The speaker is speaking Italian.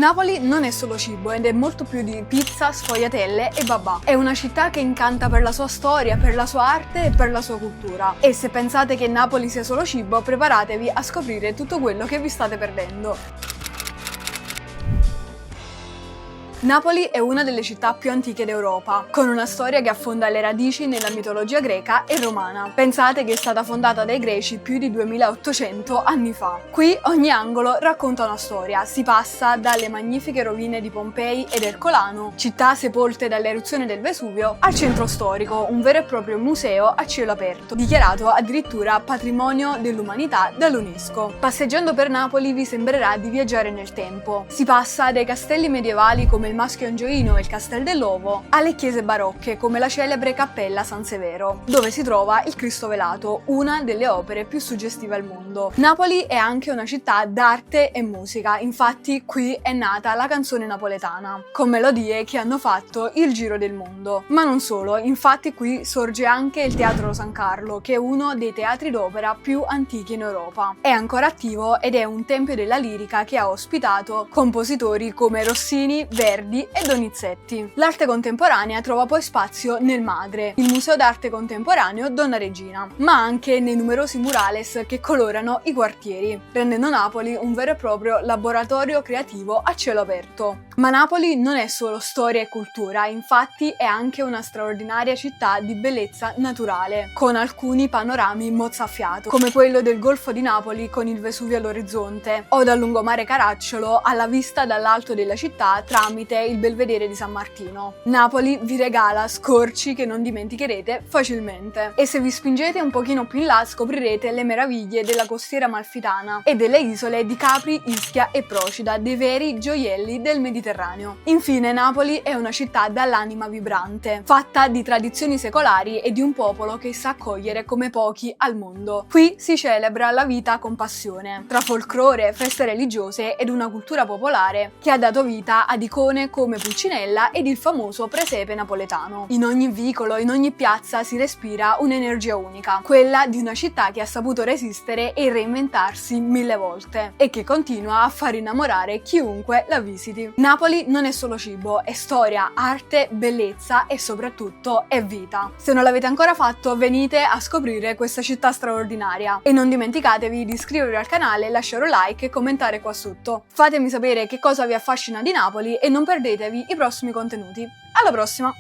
Napoli non è solo cibo ed è molto più di pizza, sfogliatelle e babà. È una città che incanta per la sua storia, per la sua arte e per la sua cultura. E se pensate che Napoli sia solo cibo, preparatevi a scoprire tutto quello che vi state perdendo. Napoli è una delle città più antiche d'Europa, con una storia che affonda le radici nella mitologia greca e romana. Pensate che è stata fondata dai greci più di 2800 anni fa. Qui ogni angolo racconta una storia, si passa dalle magnifiche rovine di Pompei ed Ercolano, città sepolte dall'eruzione del Vesuvio, al centro storico, un vero e proprio museo a cielo aperto, dichiarato addirittura patrimonio dell'umanità dall'UNESCO. Passeggiando per Napoli vi sembrerà di viaggiare nel tempo. Si passa dai castelli medievali come il Maschio Angioino e il Castel dell'Ovo, alle chiese barocche come la celebre Cappella San Severo, dove si trova il Cristo Velato, una delle opere più suggestive al mondo. Napoli è anche una città d'arte e musica, infatti qui è nata la canzone napoletana, con melodie che hanno fatto il giro del mondo. Ma non solo, infatti qui sorge anche il Teatro San Carlo, che è uno dei teatri d'opera più antichi in Europa. È ancora attivo ed è un tempio della lirica che ha ospitato compositori come Rossini, Verdi e Donizetti. L'arte contemporanea trova poi spazio nel Madre, il Museo d'arte contemporaneo Donna Regina, ma anche nei numerosi murales che colorano i quartieri, rendendo Napoli un vero e proprio laboratorio creativo a cielo aperto. Ma Napoli non è solo storia e cultura, infatti è anche una straordinaria città di bellezza naturale, con alcuni panorami mozzafiato, come quello del Golfo di Napoli con il Vesuvio all'orizzonte, o dal lungomare Caracciolo alla vista dall'alto della città tramite il Belvedere di San Martino. Napoli vi regala scorci che non dimenticherete facilmente. E se vi spingete un pochino più in là scoprirete le meraviglie della costiera amalfitana e delle isole di Capri, Ischia e Procida, dei veri gioielli del Mediterraneo. Infine Napoli è una città dall'anima vibrante, fatta di tradizioni secolari e di un popolo che sa accogliere come pochi al mondo. Qui si celebra la vita con passione, tra folklore, feste religiose ed una cultura popolare che ha dato vita ad icone come Pulcinella ed il famoso presepe napoletano. In ogni vicolo, in ogni piazza si respira un'energia unica, quella di una città che ha saputo resistere e reinventarsi 1000 volte e che continua a far innamorare chiunque la visiti. Napoli non è solo cibo, è storia, arte, bellezza e soprattutto è vita. Se non l'avete ancora fatto, venite a scoprire questa città straordinaria e non dimenticatevi di iscrivervi al canale, lasciare un like e commentare qua sotto. Fatemi sapere che cosa vi affascina di Napoli e non perdetevi i prossimi contenuti. Alla prossima!